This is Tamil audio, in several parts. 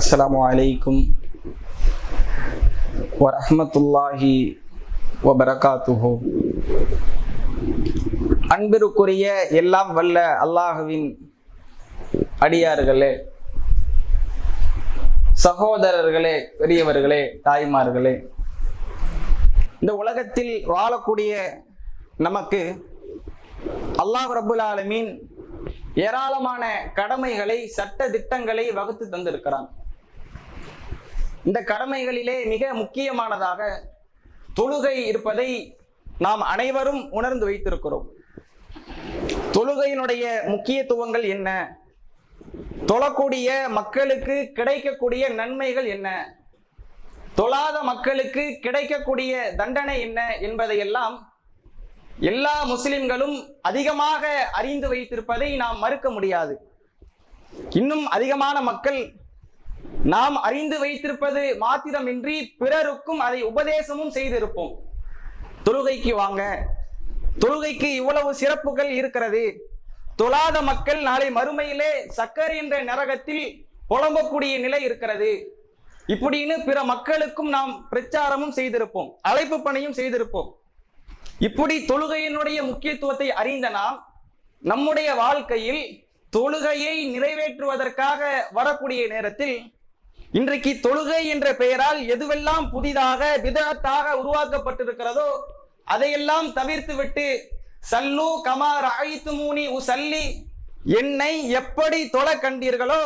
அஸ்ஸலாமு அலைக்கும் வரஹ்மத்துல்லாஹி வபரகாத்துஹு. அன்பிற்குரிய எல்லாம் வல்ல அல்லாஹுவின் அடியார்களே, சகோதரர்களே, பெரியவர்களே, தாய்மார்களே, இந்த உலகத்தில் வாழக்கூடிய நமக்கு அல்லாஹ் ரப்புல் ஆலமீன் ஏராளமான கடமைகளை, சட்ட திட்டங்களை வகுத்து தந்திருக்கிறான். இந்த கடமைகளிலே மிக முக்கியமானதாக தொழுகை இருப்பதை நாம் அனைவரும் உணர்ந்து வைத்திருக்கிறோம். தொழுகையினுடைய முக்கியத்துவங்கள் என்ன, தொழக்கூடிய மக்களுக்கு கிடைக்கக்கூடிய நன்மைகள் என்ன, தொழாத மக்களுக்கு கிடைக்கக்கூடிய தண்டனை என்ன என்பதையெல்லாம் எல்லா முஸ்லிம்களும் அதிகமாக அறிந்து வைத்திருப்பதை நாம் மறுக்க முடியாது. இன்னும் அதிகமான மக்கள் நாம் அறிந்து வைத்திருப்பது மாத்திரமின்றி பிறருக்கும் அதை உபதேசமும் செய்திருப்போம். தொழுகைக்கு வாங்க, தொழுகைக்கு இவ்வளவு சிறப்புகள் இருக்கிறது, தொழாத மக்கள் நாளை மறுமையிலே சக்கர் என்ற நரகத்தில் புலம்பக்கூடிய நிலை இருக்கிறது, இப்படின்னு பிற மக்களுக்கும் நாம் பிரச்சாரமும் செய்திருப்போம், அழைப்பு பணியும் செய்திருப்போம். இப்படி தொழுகையினுடைய முக்கியத்துவத்தை அறிந்த நாம் நம்முடைய வாழ்க்கையில் தொழுகையை நிறைவேற்றுவதற்காக வரக்கூடிய நேரத்தில் இன்றைக்கு தொழுகை என்ற பெயரால் எதுவெல்லாம் புதிதாக பிதஅத்தாக உருவாக்கப்பட்டிருக்கிறதோ அதையெல்லாம் தவிர்த்து விட்டு சல்லு கமா ரஅய்துமூனி உஸல்லி, என்னை எப்படி தொழ கண்டீர்களோ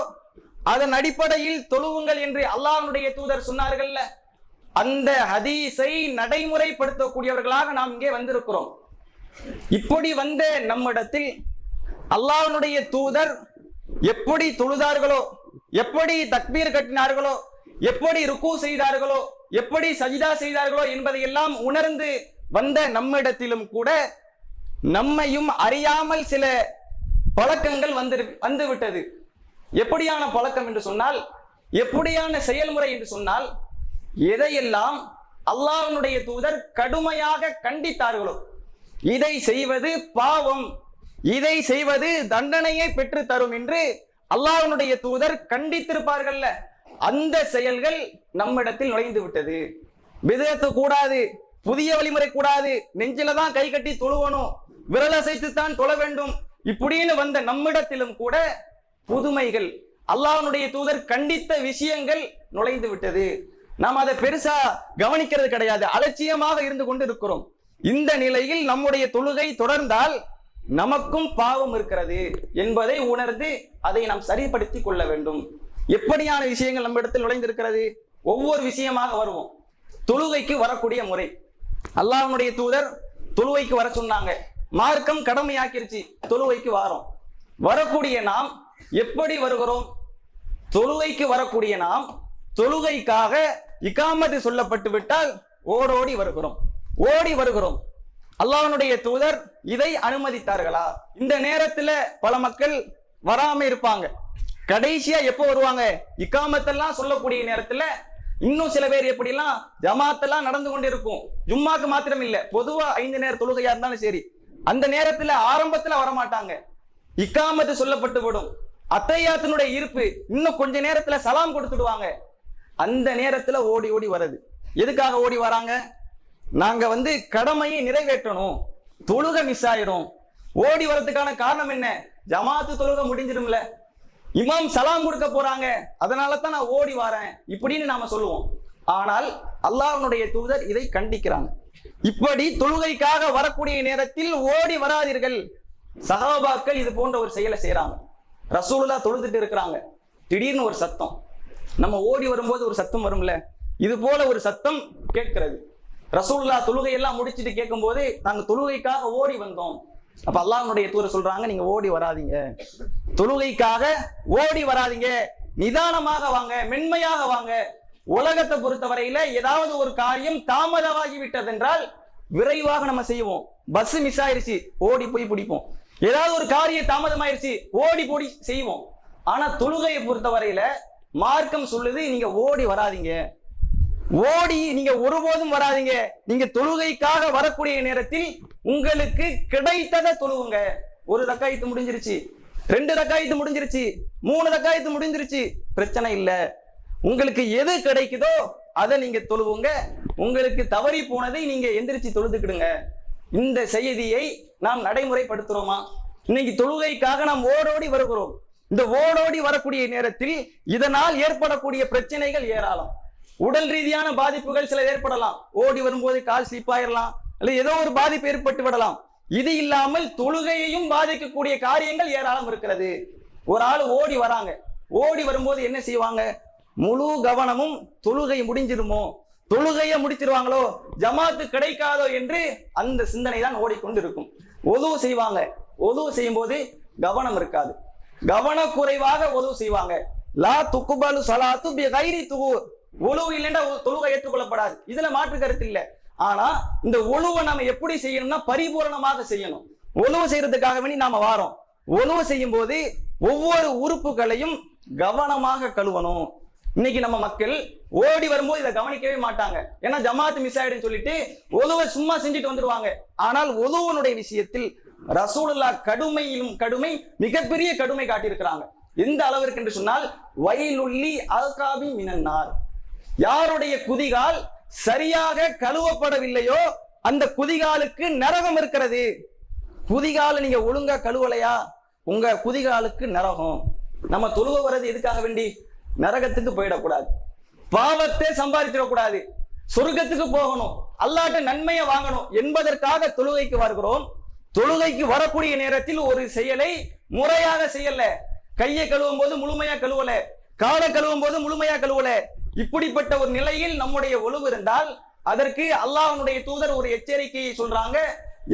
அதன் அடிப்படையில் தொழுவுங்கள் என்று அல்லாஹ்வுடைய தூதர் சொன்னார்கள்ல, அந்த ஹதீஸை நடைமுறைப்படுத்தக்கூடியவர்களாக நாம் இங்கே வந்திருக்கிறோம். இப்படி வந்த நம்மிடத்தில் அல்லாஹ்வுடைய தூதர் எப்படி தொழுதார்களோ, எப்படி தக்பீர் கட்டினார்களோ, எப்படி ருக்கு செய்தார்களோ, எப்படி சஜிதா செய்தார்களோ என்பதையெல்லாம் உணர்ந்து வந்த நம்மிடத்திலும் கூட நம்மையும் அறியாமல் சில பழக்கங்கள் வந்து விட்டது. எப்படியான பழக்கம் என்று சொன்னால், எப்படியான செயல்முறை என்று சொன்னால், எதையெல்லாம் அல்லாஹ்வுடைய தூதர் கடுமையாக கண்டித்தார்களோ, இதை செய்வது பாவம், இதை செய்வது தண்டனையை பெற்று தரும் என்று அல்லாஹ்வுடைய தூதர் கண்டித்திருப்பார்கள்ல, அந்த செயல்கள் நம்மிடத்தில் நுழைந்து விட்டது. பிதஅத்து கூடாது, புதிய வழிமுறை கூடாது, நெஞ்சில தான் கை கட்டி தொழுவணும், விரல் அசைத்துத்தான் தொழ வேண்டும், இப்படின்னு வந்த நம்மிடத்திலும் கூட புதுமைகள், அல்லாஹ்வுடைய தூதர் கண்டித்த விஷயங்கள் நுழைந்து விட்டது. நாம் அதை பெருசா கவனிக்கிறது கிடையாது, அலட்சியமாக இருந்து கொண்டு இருக்கிறோம். இந்த நிலையில் நம்முடைய தொழுகை தொடர்ந்தால் நமக்கும் பாவம் இருக்கிறது என்பதை உணர்ந்து அதை நாம் சரிப்படுத்திக் கொள்ள வேண்டும். எப்படியான விஷயங்கள் நம்ம இடத்தில் நுழைந்திருக்கிறது, ஒவ்வொரு விஷயமாக வருவோம். தொழுகைக்கு வரக்கூடிய முறை, அல்லாஹ்வுடைய தூதர் தொழுகைக்கு வர சொன்னாங்க, மார்க்கம் கடமையாக்கிருச்சு, தொழுகைக்கு வாரோம். வரக்கூடிய நாம் எப்படி வருகிறோம்? தொழுகைக்கு வரக்கூடிய நாம் தொழுகைக்காக இகாமத்து சொல்லப்பட்டு விட்டால் ஓடோடி வருகிறோம், ஓடி வருகிறோம். அல்லாஹ்வுடைய தூதர் இதை அனுமதித்தார்களா? இந்த நேரத்துல பல மக்கள் வராம இருப்பாங்க. கடைசியா எப்போ வருவாங்க? இகாமத்தெல்லாம் சொல்லக்கூடிய நேரத்துல. இன்னும் சில பேர் எப்படிலாம் ஜமாத்தெல்லாம் நடந்து கொண்டு இருக்கும், ஜும்மாக்கு மாத்திரம் இல்ல, பொதுவா 5 நேர தொழுகையா இருந்தாலும் சரி, அந்த நேரத்துல ஆரம்பத்துல வரமாட்டாங்க. இகாமத்து சொல்லப்பட்டு விடும், அத்தையாத்தினுடைய இருப்பு, இன்னும் கொஞ்ச நேரத்துல சலாம் கொடுத்துடுவாங்க. அந்த நேரத்துல ஓடி ஓடி வருது. எதுக்காக ஓடி வராங்க? நாங்க கடமையை நிறைவேற்றணும், தொழுகை மிஸ் ஆயிடும். ஓடி வரதுக்கான காரணம் என்ன? ஜமாத்து தொழுகை முடிஞ்சிடும்ல, இமாம் சலாம் கொடுக்க போறாங்க, அதனால தான் நான் ஓடி வரேன் இப்படின்னு நாம சொல்லுவோம். ஆனால் அல்லாஹ்வுடைய தூதர் இதை கண்டிக்கிறாங்க. இப்படி தொழுகைக்காக வரக்கூடிய நேரத்தில் ஓடி வராதீர்கள். சஹாபாக்கள் இது போன்ற ஒரு செயலை செய்யறாங்க. ரசூலுல்லாஹ் தொழுதுட்டு இருக்கிறாங்க, திடீர்னு ஒரு சத்தம், நம்ம ஓடி வரும்போது ஒரு சத்தம் வரும்ல, இது போல ஒரு சத்தம் கேட்கிறது. ரசூலுல்லாஹ் தொழுகையெல்லாம் முடிச்சுட்டு கேட்கும் போது, நாங்க தொழுகைக்காக ஓடி வந்தோம். அப்ப அல்லாஹ்வுடைய தூதர் சொல்றாங்க, நீங்க ஓடி வராதீங்க, தொழுகைக்காக ஓடி வராதீங்க, நிதானமாக வாங்க, மென்மையாக வாங்க. உலகத்தை பொறுத்தவரையில ஏதாவது ஒரு காரியம் தாமதமாகி விட்டது என்றால் விரைவாக நம்ம செய்வோம். பஸ் மிஸ் ஆயிருச்சு, ஓடி போய் பிடிப்போம். ஏதாவது ஒரு காரியம் தாமதமாயிருச்சு, ஓடி போடி செய்வோம். ஆனா தொழுகையை பொறுத்தவரையில மார்க்கம் சொல்லுது, நீங்க ஓடி வராதீங்க, ஓடி நீங்க ஒருபோதும் வராதீங்க. நீங்க தொழுகைக்காக வரக்கூடிய நேரத்தில் உங்களுக்கு கிடைத்ததை தொழுவுங்க. ஒரு ரக்காயத்து முடிஞ்சிருச்சு, 2 ரக்காயத்து முடிஞ்சிருச்சு, 3 ரக்காயத்து முடிஞ்சிருச்சு, பிரச்சனை இல்ல. உங்களுக்கு எது கிடைக்குதோ அதை நீங்க தொழுவுங்க, உங்களுக்கு தவறி போனதை நீங்க எந்திரிச்சு தொழுதுக்கிடுங்க. இந்த செய்தியை நாம் நடைமுறைப்படுத்துறோமா? இன்னைக்கு தொழுகைக்காக நாம் ஓடோடி வருகிறோம். இந்த ஓடோடி வரக்கூடிய நேரத்தில் இதனால் ஏற்படக்கூடிய பிரச்சனைகள் ஏராளம். உடல் ரீதியான பாதிப்புகள் சில ஏற்படலாம். ஓடி வரும்போது கால் ஸ்லிப்பாயிரலாம், அல்ல ஏதோ ஒரு பாதிப்பு ஏற்பட்டு விடலாம். இது இல்லாமல் தொழுகையையும் பாதிக்கக்கூடிய காரியங்கள் ஏராளம் இருக்கிறது. ஒரு ஆள் ஓடி வராங்க, ஓடி வரும்போது என்ன செய்வாங்க? முழு கவனமும் தொழுகை முடிஞ்சிருமோ, தொழுகையை முடிச்சிருவாங்களோ, ஜமாத்து கிடைக்காதோ என்று அந்த சிந்தனை தான் ஓடிக்கொண்டிருக்கும். ஒதுவு செய்வாங்க, ஒதுவு செய்யும் போது கவனம் இருக்காது, கவனக்குறைவாக ஒதுவு செய்வாங்க. லா துக்குபலு ஸலாத்து பிகைரி துஹூர், ஒழுவு இல்லைன்னா தொழுகை ஏற்றுக்கொள்ளப்படாது. இதுல மாற்று கருத்து இல்லை. ஆனா இந்த ஒழுவை நாம எப்படி செய்யணும்னா பரிபூரணமாக செய்யணும். ஒழுவு செய்யறதுக்காக வேண்டி நாம வாரோம். ஒழுவு செய்யும் போது ஒவ்வொரு உறுப்புகளையும் கவனமாக கழுவணும். இன்னைக்கு நம்ம மக்கள் ஓடி வரும்போது இதை கவனிக்கவே மாட்டாங்க. ஏன்னா ஜமாத் மிஸ் ஆயிடுன்னு சொல்லிட்டு ஒழுவை சும்மா செஞ்சுட்டு வந்துருவாங்க. ஆனால் ஒழுவனுடைய விஷயத்தில் ரசூலுல்லாஹ் கடுமையிலும் கடுமை, மிகப்பெரிய கடுமை காட்டியிருக்கிறாங்க. எந்த அளவிற்கு என்று சொன்னால், வயலுள்ளி அல்காபி மினன்னார், யாருடைய குதிகால் சரியாக கழுவப்படவில்லையோ அந்த குதிகாலுக்கு நரகம் இருக்கிறது. குதிகால நீங்க ஒழுங்கா கழுவலையா, உங்க குதிகாலுக்கு நரகம். நம்ம தொழுவ வர்றது எதுக்காக வேண்டி? நரகத்துக்கு போயிடக்கூடாது, பாவத்தை சம்பாதிச்சிடக்கூடாது, சொர்க்கத்துக்கு போகணும், அல்லாஹ்ட்ட நன்மையை வாங்கணும் என்பதற்காக தொழுகைக்கு வருகிறோம். தொழுகைக்கு வரக்கூடிய நேரத்தில் ஒரு செயலை முறையாக செய்யல. கையை கழுவும் போது முழுமையா கழுவல, காலை கழுவும் போது முழுமையா கழுவல. இப்படிப்பட்ட ஒரு நிலையில் நம்முடைய ஒழுவு இருந்தால் அதற்கு அல்லாஹ்வுடைய தூதர் ஒரு எச்சரிக்கையை சொல்றாங்க.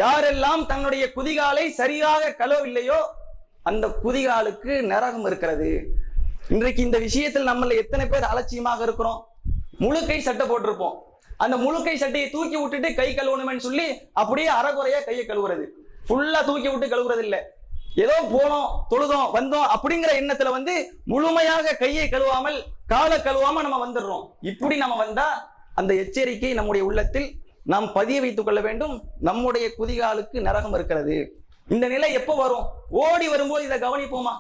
யாரெல்லாம் தன்னுடைய குதிகாலை சரியாக கழுவவில்லையோ அந்த குதிகாலுக்கு நரகம் இருக்கிறது. இன்றைக்கு இந்த விஷயத்தில் நம்மள எத்தனை பேர் அலட்சியமாக இருக்கிறோம்? முழுக்கை சட்டை போட்டிருப்போம், அந்த முழுக்கை சட்டையை தூக்கி விட்டுட்டு கை கழுவணும்னு சொல்லி அப்படியே அறகுறையா கையை கழுவுறது, ஃபுல்லா தூக்கி விட்டு கழுவுறது இல்லை. ஏதோ போனோம், தொழுதோம், வந்தோம் அப்படிங்கிற எண்ணத்துல முழுமையாக கையை கழுவாமல் காலை கழுவாம நம்ம வந்துடுறோம். இப்படி நம்ம வந்தா அந்த எச்சரிக்கை நம்முடைய உள்ளத்தில் நாம் பதிய வைத்துக் கொள்ள வேண்டும். நம்முடைய குதிகாலுக்கு நரகம் இருக்கிறது. இந்த நிலை எப்போ வரும்? ஓடி வரும்போது இதை கவனிப்போமா?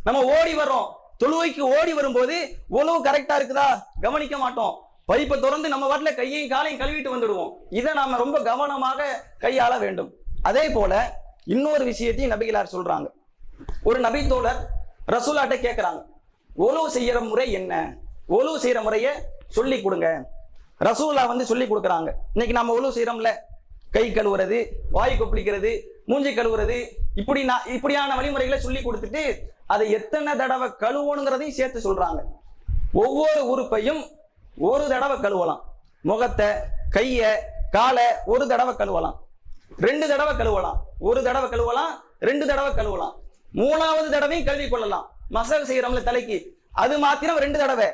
நம்ம ஓடி வர்றோம், தொழுவைக்கு ஓடி வரும்போது ஒழுவு கரெக்டா இருக்குதா கவனிக்க மாட்டோம். பைப்பை திறந்து நம்ம வாட்டில கையையும் காலையும் கழுவிட்டு வந்துடுவோம். இதை நாம ரொம்ப கவனமாக கையாள வேண்டும். அதே போல இன்னொரு விஷயத்தையும் நபிகளார் சொல்றாங்க. ஒரு நபி தோழர் ரசூலாட்ட கேட்கிறாங்க, ஒழுவு செய்யற முறை என்ன, ஒழுவு செய்யற முறைய சொல்லி கொடுங்க. ரசூலா சொல்லி கொடுக்குறாங்க. இன்னைக்கு நம்ம ஒழுவு செய்யறோம்ல, கை கழுவுறது, வாய் கொப்பளிக்கிறது, மூஞ்சி கழுவுறது, இப்படியான வழிமுறைகளை சொல்லி கொடுத்துட்டு அதை எத்தனை தடவை கழுவணுங்கிறதையும் சேர்த்து சொல்றாங்க. ஒவ்வொரு உறுப்பையும் ஒரு தடவை கழுவலாம். முகத்தை, கைய, காலை ஒரு தடவை கழுவலாம், 2 தடவை கழுவலாம், ஒரு தடவை கழுவலாம், 2 தடவை கழுவலாம், 3வது தடவையும் கழுவி கொள்ளலாம். மசாஜ் செய்யறோம்ல தலைக்கு, அது மாத்திரம் 2 தடவை,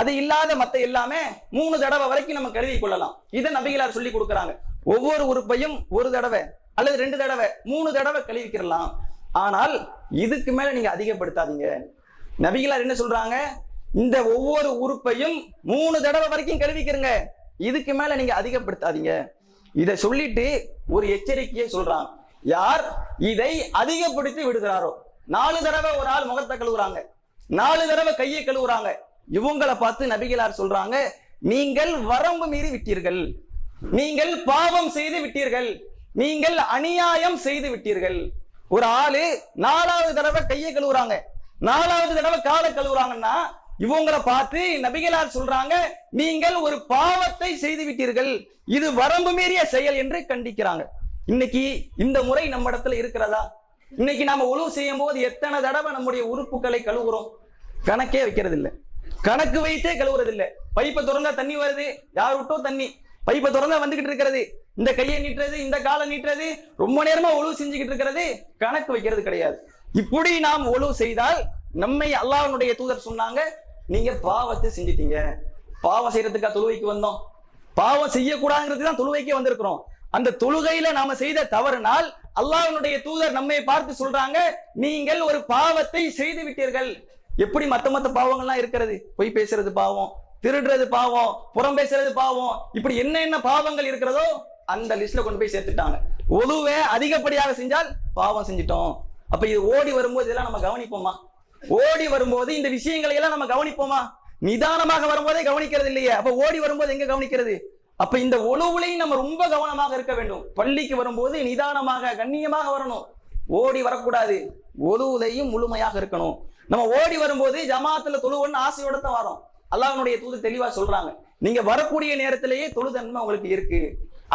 அது இல்லாத மத்த எல்லாமே 3 தடவை வரைக்கும் நம்ம கழுவி கொள்ளலாம். இதை நபிகளார் சொல்லி கொடுக்குறாங்க. ஒவ்வொரு உறுப்பையும் ஒரு தடவை அல்லது 2 தடவை 3 தடவை கழுவிக்கிறலாம். ஆனால் இதுக்கு மேல நீங்க அதிகப்படுத்தாதீங்க. நபிகளார் என்ன சொல்றாங்க? இந்த ஒவ்வொரு உறுப்பையும் 3 தடவை வரைக்கும் கழுவிக்கிறங்க, இதுக்கு மேல நீங்க அதிகப்படுத்தாதீங்க. இதை சொல்லிட்டு ஒரு எச்சரிக்கையை சொல்றாங்க. யார் இதை அதிகப்படுத்தி விடுகிறாரோ, 4 தடவை ஒரு ஆள் முகத்தை கழுவுறாங்க, 4 தடவை கையை கழுவுறாங்க, இவங்களை பார்த்து நபிகளார் சொல்றாங்க, நீங்கள் வரம்பு மீறி விட்டீர்கள், நீங்கள் பாவம் செய்து விட்டீர்கள், நீங்கள் அநியாயம் செய்து விட்டீர்கள். ஒரு ஆளு 4வது தடவை கையை கழுவுறாங்க, 4வது தடவை காலை கழுவுறாங்கன்னா இவங்களை பார்த்து நபிகளார் சொல்றாங்க, நீங்கள் ஒரு பாவத்தை செய்து விட்டீர்கள், இது வரம்பு மீறிய செயல் என்று கண்டிக்கிறாங்க. இன்னைக்கு இந்த முறை நம்ம இடத்துல இருக்கிறதா? இன்னைக்கு நாம ஒழுவு செய்யும் போது எத்தனை தடவை நம்முடைய உறுப்புகளை கழுவுறோம்? கணக்கே வைக்கிறது இல்லை, கணக்கு வைத்தே கழுவுறது இல்லை. பைப்பை திறந்தா தண்ணி வருது, யார் விட்டோ தண்ணி, பைப்பை திறந்தா வந்துகிட்டு இருக்கிறது, இந்த கையை நீட்டுறது, இந்த காலை நீட்டுறது, ரொம்ப நேரமா ஒழுவு செஞ்சுக்கிட்டு இருக்கிறது, கணக்கு வைக்கிறது கிடையாது. இப்படி நாம் ஒழுவு செய்தால் நம்மை அல்லாஹ்வுடைய தூதர் சொன்னாங்க, நீங்க பாவத்தை செஞ்சிட்டீங்க. பாவம் செய்யறதுக்கா தொழுவைக்கு வந்தோம்? பாவம் செய்யக்கூடாதுங்கிறது தான் தொழுவைக்கே வந்திருக்கிறோம். அந்த தொழுகையில நாம செய்த தவறுனால் அல்லாஹ்வுடைய தூதர் நம்மை பார்த்து சொல்றாங்க, நீங்கள் ஒரு பாவத்தை செய்து விட்டீர்கள். எப்படி மத்த பாவங்கள்லாம் இருக்கிறது, பொய் பேசுறது பாவம், திருடுறது பாவம், புறம் பேசுறது பாவம், இப்படி என்ன பாவங்கள் இருக்கிறதோ அந்த லிஸ்ட்ல கொண்டு போய் சேர்த்துட்டாங்க. ஒழுவே அதிகப்படியாக செஞ்சால் பாவம் செஞ்சிட்டோம். அப்ப இது ஓடி வரும்போது இதெல்லாம் நம்ம கவனிப்போமா? ஓடி வரும்போது இந்த விஷயங்களை எல்லாம் நம்ம கவனிப்போமா? நிதானமாக வரும்போதே கவனிக்கிறது இல்லையே, அப்ப ஓடி வரும்போது எங்க கவனிக்கிறது? அப்ப இந்த ஒழுவுலையும் நம்ம ரொம்ப கவனமாக இருக்க வேண்டும். பள்ளிக்கு வரும்போது நிதானமாக கண்ணியமாக வரணும், ஓடி வரக்கூடாது. ஒழுவுலையும் முழுமையாக இருக்கணும். நம்ம ஓடி வரும்போது ஜமாத்துல தொழுவன்னு ஆசையோட தான் வரோம். அல்லாஹ்வுடைய தூதர் தெளிவா சொல்றாங்க, நீங்க வரக்கூடிய நேரத்திலேயே தொழுதன்மை உங்களுக்கு இருக்கு.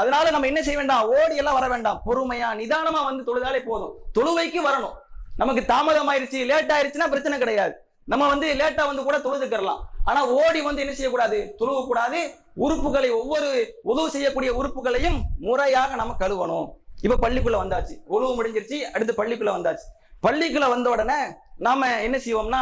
அதனால நம்ம என்ன செய்ய வேண்டாம், ஓடி எல்லாம் வர வேண்டாம், பொறுமையா நிதானமா வந்து தொழுதாலே போதும். தொழுவைக்கு வரணும். நமக்கு தாமதம் ஆயிருச்சு, லேட் ஆயிருச்சுன்னா பிரச்சனை கிடையாது, நம்ம வந்து லேட்டா வந்து கூட தொழுதுக்கலாம். ஆனா ஓடி வந்து என்ன செய்யக்கூடாது, தொழுவ கூடாது. உறுப்புகளை ஒவ்வொரு உதவு செய்யக்கூடிய உறுப்புகளையும் முறையாக நம்ம கழுவணும். இப்ப பள்ளிக்குள்ள வந்தாச்சு, உழவு முடிஞ்சிருச்சு, அடுத்து பள்ளிக்குள்ள வந்தாச்சு. பள்ளிக்குள்ள வந்த உடனே நாம என்ன செய்வோம்னா,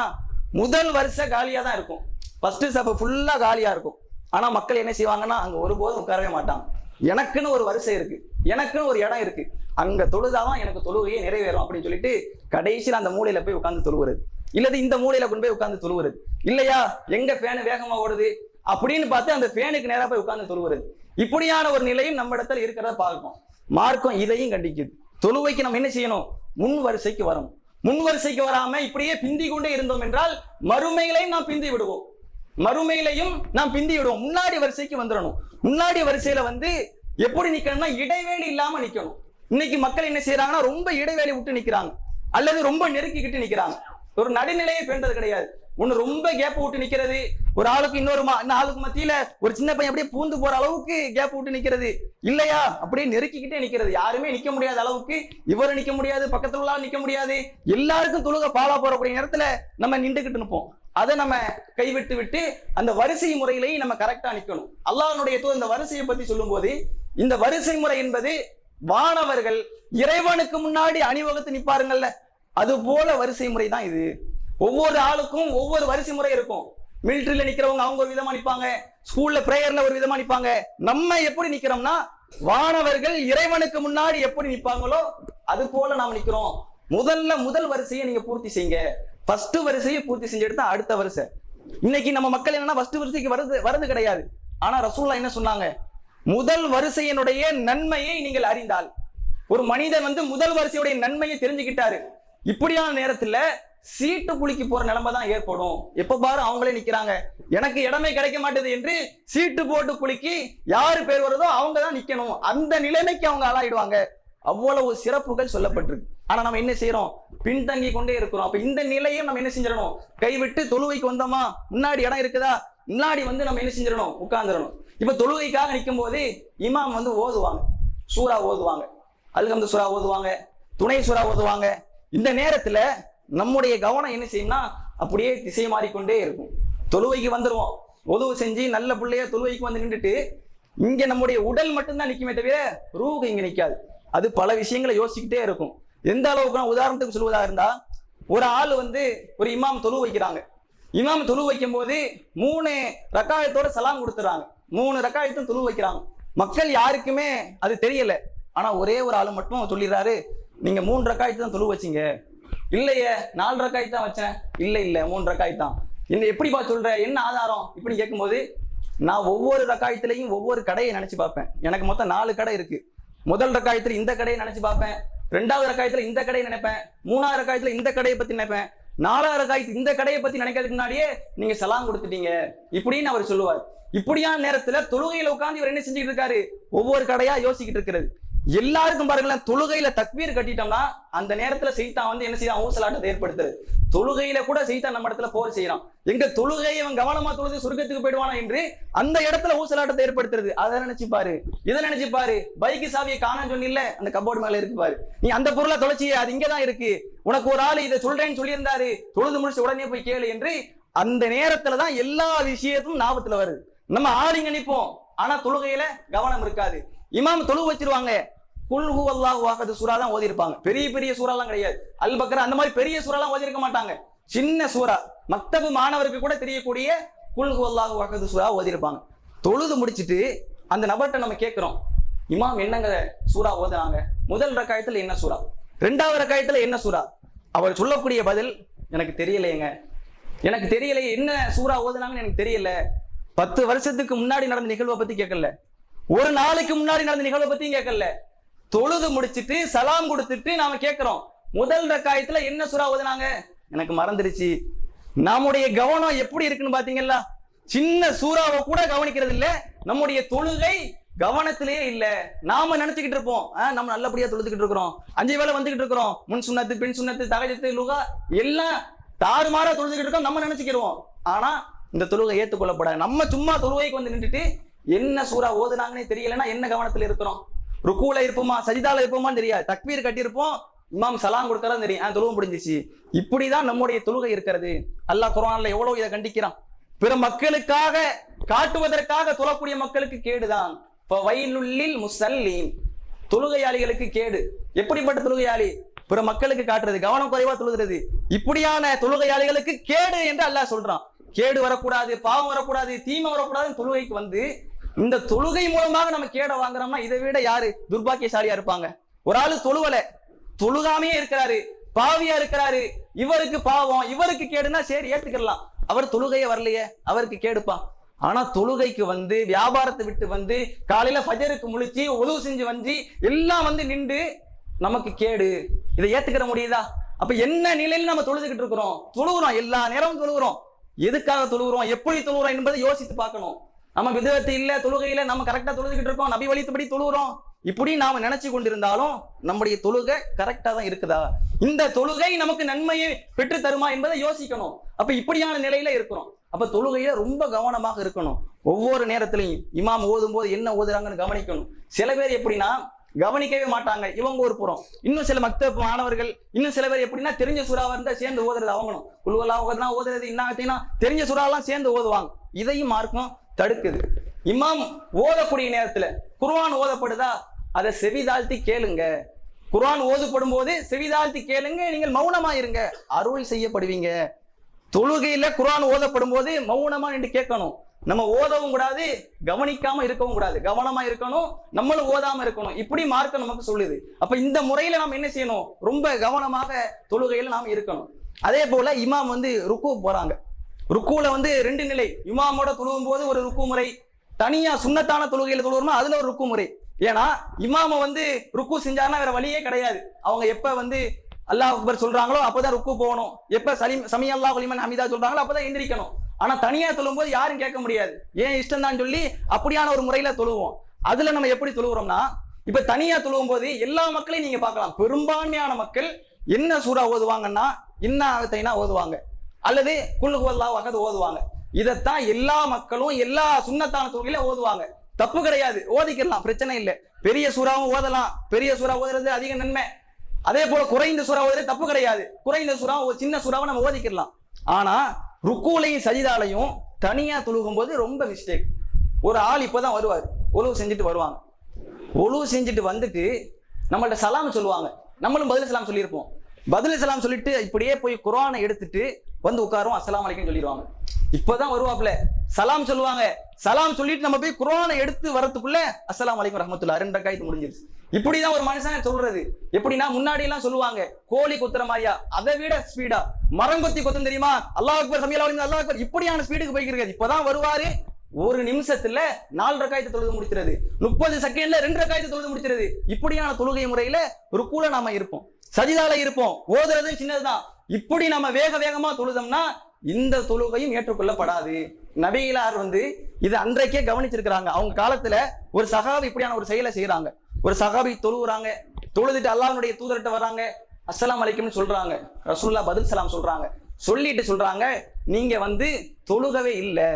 முதல் வருஷம் காலியா தான் இருக்கும், ஃபர்ஸ்ட் ஸ்டெப் ஃபுல்லா காலியா இருக்கும். ஆனா மக்கள் என்ன செய்வாங்கன்னா, அங்க ஒருபோதும் உட்காரவே மாட்டாங்க. எனக்குன்னு ஒரு வரிசை இருக்கு, எனக்குன்னு ஒரு இடம் இருக்கு, அங்க தொழுதாதான் எனக்கு தொழுகையே நிறைவேறும் அப்படின்னு சொல்லிட்டு கடைசியில் அந்த மூலையில போய் உட்கார்ந்து தொழுவுறது, இல்லது இந்த மூலையில கொண்டு போய் உட்கார்ந்து தொழுவுறது. இல்லையா, எங்க ஃபேனு வேகமா ஓடுது அப்படின்னு பார்த்து அந்த ஃபேனுக்கு நேரா போய் உட்கார்ந்து தொழுவுறது. இப்படியான ஒரு நிலையும் நம்ம இடத்துல இருக்கிறத பார்க்கும். மார்க்கம் இதையும் கண்டிக்குது. தொழுவைக்கு நம்ம என்ன செய்யணும், முன் வரிசைக்கு வரணும். முன் வரிசைக்கு வராம இப்படியே பிந்தி கொண்டே இருந்தோம் என்றால் மறுமையிலையும் நாம் பிந்தி விடுவோம், மறுமையிலையும் நாம் பிந்தி விடுவோம். முன்னாடி வரிசைக்கு வந்துடணும். முன்னாடி வரிசையில வந்து எப்படி நிக்கணும்னா, இடைவேளை இல்லாம நிக்கணும். இன்னைக்கு மக்கள் என்ன செய்யறாங்கன்னா, ரொம்ப இடைவேளை விட்டு நிக்கிறாங்க, அல்லது ரொம்ப நெருக்கிக்கிட்டு நிக்கிறாங்க. ஒரு நடுநிலையை பெண்டது கிடையாது. ஒண்ணு ரொம்ப கேப் விட்டு நிக்கிறது, ஒரு ஆளுக்கு இன்னொரு ஆளுக்கு மத்தியில ஒரு சின்ன பையன் அப்படியே பூந்து போற அளவுக்கு கேப் விட்டு நிக்கிறது, இல்லையா அப்படியே நெருக்கிக்கிட்டே நிக்கிறது. யாருமே நிக்க முடியாத அளவுக்கு இவரு நிக்க முடியாது, பக்கத்துல உள்ள நிக்க முடியாது, எல்லாருக்கும் தொழுக பாலா போறக்கூடிய நேரத்துல நம்ம நின்றுகிட்டு நிற்போம். அதை நம்ம கைவிட்டு விட்டு அந்த வரிசை முறையிலையும் நம்ம கரெக்டா நிக்கணும். அல்லாஹ்வுடைய தூதர் இந்த வரிசையை பத்தி சொல்லும் போது, இந்த வரிசை முறை என்பது வானவர்கள் இறைவனுக்கு முன்னாடி அணிவகுத்து நிற்பாருங்கல்ல, அது போல வரிசை முறை தான் இது. ஒவ்வொரு ஆளுக்கும் ஒவ்வொரு வரிசை முறை இருக்கும். மிலிட்டரியில நிக்கிறவங்க அவங்க ஒரு விதமா நிப்பாங்க, ஸ்கூல்ல பிரேயர்ல ஒரு விதமா நிப்பாங்க. நம்ம எப்படி நிக்கிறோம்னா, வானவர்கள் இறைவனுக்கு முன்னாடி எப்படி நிப்பாங்களோ அது போல நாம் நிக்கிறோம். முதல் வரிசையை நீங்க பூர்த்தி செய்யுங்க. ஃபர்ஸ்ட் வரிசையை பூர்த்தி செஞ்சு எடுத்தா அடுத்த வரிசை. இன்னைக்கு நம்ம மக்கள் என்னன்னா, ஃபர்ஸ்ட் வரிசைக்கு வருது கிடையாது. ஆனா ரசூலுல்லாஹ் என்ன சொன்னாங்க, முதல் வரிசையினுடைய நன்மையை நீங்கள் அறிந்தால், ஒரு மனிதன் வந்து முதல் வரிசையுடைய நன்மையை தெரிஞ்சுக்கிட்டாரு, இப்படியான நேரத்துல சீட்டு புளிக்கு போற நிலைமை தான் ஏற்படும். எப்ப பாரு அவங்களே நிக்கிறாங்க, எனக்கு இடமே கிடைக்க மாட்டேது என்று சீட்டு போட்டு புளிக்கு யாரு பேர் வருதோ அவங்க தான் நிக்கணும். அந்த நிலைமைக்கு அவங்க ஆளாயிடுவாங்க. அவ்வளவு சிறப்புகள் சொல்லப்பட்டிருக்கு. ஆனா நம்ம என்ன செய்யறோம், பின்தங்கி கொண்டே இருக்கிறோம். அப்ப இந்த நிலையை நம்ம என்ன செஞ்சிடணும், கைவிட்டு தொழுவைக்கு வந்தோமா, முன்னாடி இடம் இருக்குதா, முன்னாடி வந்து நம்ம என்ன செஞ்சிடணும், உட்கார்ந்துடணும். இப்ப தொழுகைக்காக நிற்கும் போது இமாம் வந்து ஓதுவாங்க, சூரா ஓதுவாங்க, அல்ஹம்து சூரா ஓதுவாங்க, துணை சூரா ஓதுவாங்க. இந்த நேரத்துல நம்முடைய கவனம் என்ன செய்யும்னா, அப்படியே திசை மாறிக்கொண்டே இருக்கும். தொழுவைக்கு வந்துருவோம், உதவு செஞ்சு நல்ல பிள்ளைய தொழுவைக்கு வந்து நின்றுட்டு இங்க நம்முடைய உடல் மட்டும்தான் நிக்குமே தவிர ரூஹ் இங்க நிக்காது. அது பல விஷயங்களை யோசிச்சுக்கிட்டே இருக்கும். எந்த அளவுக்கு உதாரணத்துக்கு சொல்வதா இருந்தா, ஒரு ஆள் வந்து ஒரு இமாம் தொழு வைக்கிறாங்க. இமாம் தொழு வைக்கும் போது 3 ரக்காயத்தோட சலாம் கொடுத்துறாங்க, 3 ரக்காயத்தும் தொழு வைக்கிறாங்க. மக்கள் யாருக்குமே அது தெரியல. ஆனா ஒரே ஒரு ஆளு மட்டும் சொல்லிடுறாரு, நீங்க 3 ரக்காயத்து தான் தொழு வச்சீங்க. இல்லையே 4 ரக்காயத்து தான் வச்சேன். இல்ல 3 ரக்காயத்து தான். என்ன எப்படிப்பா சொல்ற, என்ன ஆதாரம் இப்படி கேட்கும்போது, நான் ஒவ்வொரு ரக்காயத்திலையும் ஒவ்வொரு கடையை நினைச்சு பார்ப்பேன். எனக்கு மொத்தம் 4 கடை இருக்கு. முதல் ரக்காயத்துல இந்த கடையை நினைச்சு பார்ப்பேன், 2வது ரக்காயத்துல இந்த கடையை நினைப்பேன், 3வது ரக்காயத்துல இந்த கடையை பத்தி நினைப்பேன், 4வது ரக்காயத்து இந்த கடையை பத்தி நினைக்கிறதுக்கு முன்னாடியே நீங்க சலாம் கொடுத்துட்டீங்க இப்படின்னு அவர் சொல்லுவார். இப்படியான நேரத்துல தொழுகையில உட்கார்ந்து இவர் என்ன செஞ்சுட்டு இருக்காரு, ஒவ்வொரு கடையா யோசிக்கிட்டு இருக்கிறது. எல்லாருக்கும் பாருங்களேன், தொழுகையில தக்பீர் கட்டிட்டோம்னா அந்த நேரத்துல சைத்தான் வந்து என்ன செய்யறான், ஊசலாட்டத்தை ஏற்படுத்துறது. தொழுகையில கூட சைத்தான் நம்ம இடத்துல போர் செய்யறான். எங்க தொழுகையை அவன் கவனமா தொழுது சொர்க்கத்துக்கு போயிடுவானா என்று அந்த இடத்துல ஊசலாட்டத்தை ஏற்படுத்துறது. அதை நினைச்சு பாரு, இதை நினைச்சு பாரு. பைக்கு சாவியை காண சொன்னில்ல, அந்த கபோர்டு மேல இருக்கு பாரு, நீ அந்த பொருளை தொலைச்சிய, அது இங்கதான் இருக்கு, உனக்கு ஒரு ஆள் இதை சொல்றேன்னு சொல்லியிருந்தாரு, தொழுது முடிச்சு உடனே போய் கேளு என்று அந்த நேரத்துலதான் எல்லா விஷயத்தும் ஞாபகத்துல வருது. நம்ம ஆளுங்க நிற்போம், ஆனா தொழுகையில கவனம் இருக்காது. இமாம் தொழு வச்சிருவாங்க, குல் ஹுவல்லாஹு அஹத் சூரா தான் ஓதி இருப்பாங்க. பெரிய பெரிய சூறாலாம் கிடையாது, அல் பக்ரா அந்த மாதிரி பெரிய சூறாலாம் ஓதி இருக்க மாட்டாங்க. சின்ன சூரா, மக்தபு மாணவருக்கு கூட தெரியக்கூடிய குல் ஹுவல்லாஹு அஹத் சூரா ஓதி இருப்பாங்க. தொழுது முடிச்சிட்டு அந்த நபர்கிட்ட நம்ம கேட்கிறோம், இமாம் என்னங்க சூரா ஓதுனாங்க, முதல் ரக்காயத்துல என்ன சூரா, 2வது ரக்காயத்துல என்ன சூரா? அவர் சொல்லக்கூடிய பதில், எனக்கு தெரியலையேங்க, எனக்கு தெரியலையே, என்ன சூரா ஓதுனாங்கன்னு எனக்கு தெரியல. 10 வருஷத்துக்கு முன்னாடி நடந்த நிகழ்வை பத்தி கேட்கல, ஒரு நாளைக்கு முன்னாடி நடந்த நிகழ்வை பத்தியும் கேட்கல. தொழுது முடிச்சிட்டு சலாம் கொடுத்துட்டு நாம கேட்கிறோம், முதல் ரக்காயத்துல என்ன சூரா ஓதுனாங்க, எனக்கு மறந்துருச்சு. நம்முடைய கவனம் எப்படி இருக்குன்னு பாத்தீங்களா? சின்ன சூறாவை கூட கவனிக்கிறது இல்ல. நம்முடைய தொழுகை கவனத்திலேயே இல்ல. நாம நினைச்சுக்கிட்டு இருப்போம் நம்ம நல்லபடியா தொழுதுகிட்டு இருக்கிறோம், 5 வேளை வந்துகிட்டு இருக்கிறோம், முன் சுன்னத்து பின் சுன்னத்து தஹஜ்ஜுத் லுகா எல்லாம் தாறுமாறா தொழுதுகிட்டு இருக்கோம் நம்ம நினைச்சுக்கிறோம். ஆனா இந்த தொழுகை ஏற்றுக்கொள்ளப்படாது. நம்ம சும்மா தொழுகைக்கு வந்து நின்றுட்டு என்ன சூறா ஓதுனாங்கன்னே தெரியலன்னா என்ன கவனத்துல இருக்கிறோம்? ருக்கூல இருப்போமா சஜிதால இருப்போமான்னு தெரியாது, தக்பீர் கட்டியிருப்போம், இமாம் சலாம் கொடுக்கறதா தெரியும், தொழுகை முடிஞ்சிச்சு. இப்படிதான் நம்முடைய தொழுகை இருக்கிறது. அல்லாஹ் குர்ஆன்ல எவ்வளவு இதை கண்டிக்கிறான். பிற மக்களுக்காக காட்டுவதற்காக தொழக்கூடிய மக்களுக்கு கேடுதான். ஃபவைலுல்லில் முஸல்லீன், தொழுகையாளிகளுக்கு கேடு. எப்படிப்பட்ட தொழுகையாளி? பிற மக்களுக்கு காட்டுறது, கவனம் குறைவா தொழுகிறது, இப்படியான தொழுகையாளிகளுக்கு கேடு என்று அல்லாஹ் சொல்றான். கேடு வரக்கூடாது, பாவம் வரக்கூடாது, தீமை வரக்கூடாது. தொழுகைக்கு வந்து இந்த தொழுகை மூலமாக நம்ம கேட வாங்குறோம்னா இதை விட யாரு துர்பாக்கியசாலியா இருப்பாங்க? ஒரு ஆளு தொழுவல, தொழுகாமையே இருக்கிறாரு, பாவியா இருக்கிறாரு, இவருக்கு பாவம் இவருக்கு கேடுனா சரி ஏத்துக்கலாம், அவர் தொழுகையே வரலையே அவருக்கு கேடுப்பா. ஆனா தொழுகைக்கு வந்து வியாபாரத்தை விட்டு வந்து காலையில ஃபஜருக்கு முழிச்சு உது செஞ்சு வந்து எல்லாம் வந்து நின்று நமக்கு கேடு, இதை ஏத்துக்கிற முடியுதா? அப்ப என்ன நிலையில நம்ம தொழுதுகிட்டு இருக்கிறோம்? தொழுகிறோம், எல்லா நேரமும் தொழுகிறோம். எதுக்காக தொழுகிறோம், எப்படி தொழுகிறோம் என்பதை யோசித்து பார்க்கணும். நம்ம விதத்து இல்ல, தொழுகையில நம்ம கரெக்டா தொழுதுகிட்டு இருக்கோம், நபி வழித்தபடி தொழுகிறோம், இப்படி நாம நினைச்சு கொண்டிருந்தாலும் நம்முடைய தொழுகை கரெக்டா தான் இருக்குதா? இந்த தொழுகை நமக்கு நன்மையை பெற்று தருமா என்பதை யோசிக்கணும். அப்ப இப்படியான நிலையில இருக்கிறோம். அப்ப தொழுகையில ரொம்ப கவனமாக இருக்கணும். ஒவ்வொரு நேரத்திலையும் இமாம் ஓதும் போது என்ன ஓதுறாங்கன்னு கவனிக்கணும். சில பேர் எப்படின்னா கவனிக்கவே மாட்டாங்க, இவங்க ஒரு புறம். இன்னும் சில மக்தப் மாணவர்கள் இன்னும் சில பேர் எப்படின்னா தெரிஞ்ச சூறாவா இருந்தா சேர்ந்து ஓதுறது அவங்களும், குழுவெல்லாம் ஓதுறது என்ன தெரிஞ்ச சூறாவெல்லாம் சேர்ந்து ஓதுவாங்க. இதையும் மார்க்கம் தடுக்குது. இமாம் ஓதக்கூடிய நேரத்துல குர்ஆன் ஓதப்படுதா அதை செவிதாழ்த்தி கேளுங்க. குர்ஆன் ஓதப்படும் போது செவிதாழ்த்தி கேளுங்க, நீங்கள் மௌனமா இருங்க, அருள் செய்யப்படுவீங்க. தொழுகையில குர்ஆன் ஓதப்படும் போது மௌனமா நின்று கேட்கணும். நம்ம ஓதவும் கூடாது, கவனிக்காம இருக்கவும் கூடாது, கவனமா இருக்கணும், நம்மளும் ஓதாம இருக்கணும். இப்படி மார்க்கம் நமக்கு சொல்லுது. அப்ப இந்த முறையில நாம் என்ன செய்யணும்? ரொம்ப கவனமாக தொழுகையில நாம் இருக்கணும். அதே போல இமாம் வந்து ருக்கு போறாங்க, ருக்குல வந்து 2 நிலை. இமாமோட தொழுவும் போது ஒரு ருக்கு முறை, தனியா சுன்னத்தான தொழுகையில தொழுவோம்னா அதுல ஒரு ருக்கு முறை. ஏன்னா இமாம வந்து ருக்கு செஞ்சாருன்னா வேற வழியே கிடையாது. அவங்க எப்ப வந்து அல்லாஹ் அக்பர் சொல்றாங்களோ அப்பதான் ருக்கு போகணும், எப்ப சமி அல்லாஹு லிமன் ஹமீதா சொல்றாங்களோ அப்பதான் எந்திரிக்கணும். ஆனா தனியா தொழும் போது யாரும் கேட்க முடியாது, ஏன் இஷ்டம் தான் சொல்லி அப்படியான ஒரு முறையில தொழுவோம். அதுல நம்ம எப்படி தொழுகிறோம்னா, இப்ப தனியா தொழுவும் போது எல்லா மக்களையும் நீங்க பார்க்கலாம், பெரும்பான்மையான மக்கள் என்ன சூறா ஓதுவாங்கன்னா இன்னா ஓதுவாங்க, அல்லது குல் ஹுவல்லாஹு அஹத் ஓதுவாங்க. இதைத்தான் எல்லா மக்களும் எல்லா சுன்னத்தான தொழுகையில ஓதுவாங்க. தப்பு கிடையாது, ஓதிக்கலாம், பிரச்சனை இல்லை. பெரிய சூறாவும் ஓதலாம், பெரிய சூறா ஓதுறது அதிக நன்மை. அதே போல குறைந்த சூறா ஓதுறது தப்பு கிடையாது, குறைந்த சூறா சின்ன சூறாவை நம்ம ஓதிக்கலாம். ஆனா ருக்குலையும் சஜிதாலையும் தனியா தொழுகும் போது ரொம்ப மிஸ்டேக். ஒரு ஆள் இப்பதான் வருவார், ஒழுவு செஞ்சுட்டு வருவாங்க, ஒழுவு செஞ்சுட்டு வந்துட்டு நம்மள்ட்ட சலாம் சொல்லுவாங்க, நம்மளும் பதில் சலாம் சொல்லியிருப்போம். பதில் சலாம் சொல்லிட்டு இப்படியே போய் குர்ஆனை எடுத்துட்டு வந்து உட்காரும், அஸ்ஸலாமு அலைக்கும் சொல்லிடுவாங்க. இப்பதான் வருவாப்ல சலாம் சொல்லுவாங்க, சலாம் சொல்லிட்டு நம்ம போய் குர்ஆனை எடுத்து வரதுக்குள்ள அஸ்ஸலாமு அலைக்கும் ரஹ்மத்துல்லாஹ் 2 ரக்காயத்து முடிஞ்சிருச்சு. இப்படிதான் ஒரு மனுஷன் சொல்றது. எப்படின்னா முன்னாடி எல்லாம் சொல்லுவாங்க கோழி கொத்துற மாதிரியா, அதை விட ஸ்பீடா மரங்கொத்தி கொத்தும் தெரியுமா, அல்லாஹ் அக்பர் சமீஅல்லாஹு லிமன் அல்லாஹ் அக்பர், இப்படியான ஸ்பீடுக்கு போய்க்கிறது. இப்பதான் வருவாரு, ஒரு நிமிஷத்துல 4 ரக்காயத்து தொழுது முடிக்கிறது, 30 செகண்ட்ல 2 ரக்காயத்து தொழுது முடிக்கிறது. இப்படியான தொழுகை முறையில ருக்குல நாம இருப்போம், சஜிதால இருப்போம், ஓதுறது சின்னதுதான். இப்படி நம்ம வேகமா தொழுதோம்னா இந்த தொழுகையும் ஏற்றுக்கொள்ளப்படாது. நபிகளார் வந்து இது அன்றைக்கே கவனிச்சிருக்கிறாங்க. அவங்க காலத்துல ஒரு சஹாபி இப்படியான ஒரு செயலை செய்யறாங்க. ஒரு சஹாபி தொழுகிறாங்க, தொழுதுட்டு அல்லாஹ்வுடைய தூதர்கிட்ட வராங்க, அஸ்ஸலாமு அலைக்கும்னு சொல்றாங்க. ரசூலுல்லாஹ் பதில் சலாம் சொல்றாங்க. சொல்லிட்டு சொல்றாங்க, நீங்க வந்து தொழுகவே இல்லை.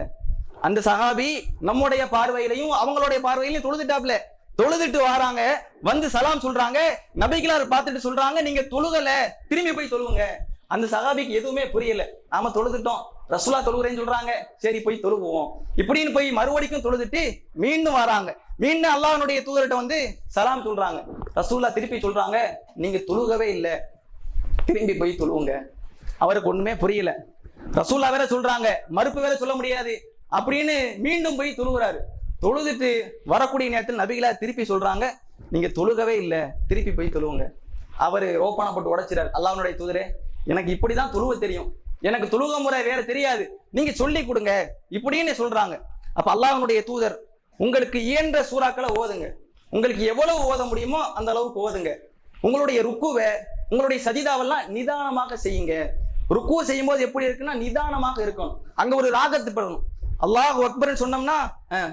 அந்த சஹாபி நம்முடைய பார்வையிலையும் அவங்களுடைய பார்வையிலையும் தொழுதுட்டாப்ல, தொழுதுட்டு வராங்க, வந்து சலாம் சொல்றாங்க. நபிகளார் பார்த்துட்டு சொல்றாங்க, நீங்க தொழுகல, திரும்பி போய் தொழுவுங்க. அந்த சஹாபிக்கு எதுவுமே புரியல, நாம தொழுதுட்டோம், ரசூலா தொழுகிறேன்னு சொல்றாங்க, சரி போய் தொழுவோம் இப்படின்னு போய் மறுபடிக்கும் தொழுதுட்டு மீண்டும் வராங்க. மீண்டும் அல்லாஹ்வுடைய தூதர்கிட்ட வந்து சலாம் சொல்றாங்க. ரசூலா திருப்பி சொல்றாங்க, நீங்க தொழுகவே இல்லை, திரும்பி போய் தொழுவுங்க. அவருக்கு ஒண்ணுமே புரியல. ரசூலா வேற சொல்றாங்க, மறுப்பு வேற சொல்ல முடியாது அப்படின்னு மீண்டும் போய் தொழுகிறாரு. தொழுதுட்டு வரக்கூடிய நேரத்தில் நபிகளா திருப்பி சொல்றாங்க, நீங்க தொழுகவே இல்லை, திருப்பி போய் தொழுவுங்க. அவரு ஓப்பனா போட்டு உடைச்சிறாரு, அல்லாஹ்வுடைய தூதரே எனக்கு இப்படிதான் தொழுவ தெரியும், எனக்கு தொழுக முறை வேற தெரியாது, நீங்க சொல்லி கொடுங்க இப்படின்னு சொல்றாங்க. அப்ப அல்லாஹ்வுடைய தூதர், உங்களுக்கு இயன்ற சூறாக்களை ஓதுங்க, உங்களுக்கு எவ்வளவு ஓத முடியுமோ அந்த அளவுக்கு ஓதுங்க, உங்களுடைய ருக்குவை உங்களுடைய சஜிதாவெல்லாம் நிதானமாக செய்யுங்க, ருக்கு செய்யும் போது எப்படி இருக்குன்னா நிதானமாக இருக்கணும். அங்க ஒரு ராகத்து பெறணும். அல்லாஹ் அக்பர்னு சொன்னோம்னா